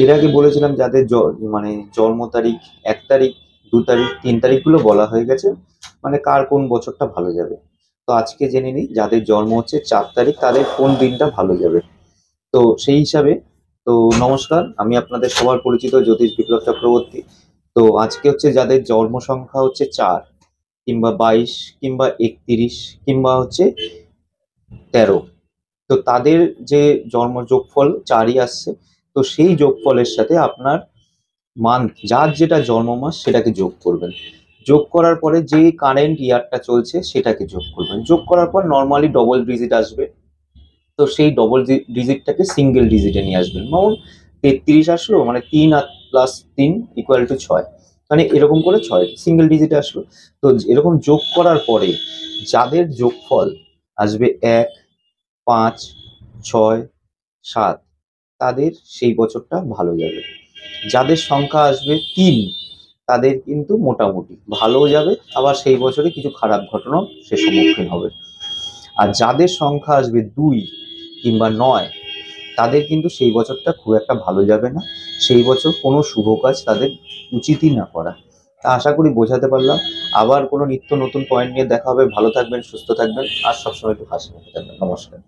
এর আগে বলেছিলাম যাদের মানে জন্ম তারিখ 1 তারিখ, 2 তারিখ, 3 তারিখগুলো বলা হয়ে গেছে, মানে কার কোন বছরটা ভালো যাবে। তো আজকে জেনে নিই যাদের জন্ম হচ্ছে 4 তারিখ তাদের কোন দিনটা ভালো যাবে। তো সেই হিসাবে, তো নমস্কার, আমি আপনাদের সবার পরিচিত জ্যোতিষ বিপ্লব চক্রবর্তী। তো আজকে হচ্ছে যাদের জন্ম সংখ্যা হচ্ছে 4 কিংবা 22 কিংবা 31 কিংবা হচ্ছে 13, তো তাদের যে জন্ম যোগফল 4ই আসছে। তো সেই যোগফলের সাথে আপনার মান্থ, যার যেটা জন্ম মাস সেটাকে যোগ করবেন। যোগ করার পরে যে কারেন্ট ইয়ারটা চলছে সেটাকে যোগ করবেন। যোগ করার পর নর্মালি ডবল ডিজিট আসবে। তো সেই ডবল ডিজিটটাকে সিঙ্গেল ডিজিটে নিয়ে আসবেন। যেমন 33 আসলো, মানে 3 আর +3 = 6, মানে এরকম করে 6 সিঙ্গেল ডিজিটে আসলো। তো এরকম যোগ করার পরে যাদের যোগফল আসবে 1, 5, 6, 7, তাদের সেই বছরটা ভালো যাবে। যাদের সংখ্যা আসবে 3, তাদের কিন্তু মোটামুটি ভালোও যাবে, আবার সেই বছরে কিছু খারাপ ঘটনাও সে সম্মুখীন হবে। আর যাদের সংখ্যা আসবে 2 কিংবা 9, তাদের কিন্তু সেই বছরটা খুব একটা ভালো যাবে না। সেই বছর কোনো শুভ কাজ তাদের উচিতই না করা। তা আশা করি বোঝাতে পারলাম। আবার কোনো নিত্য নতুন পয়েন্ট নিয়ে দেখা হবে। ভালো থাকবেন, সুস্থ থাকবেন, আর সবসময় একটু হাসি মুখে থাকবেন। নমস্কার।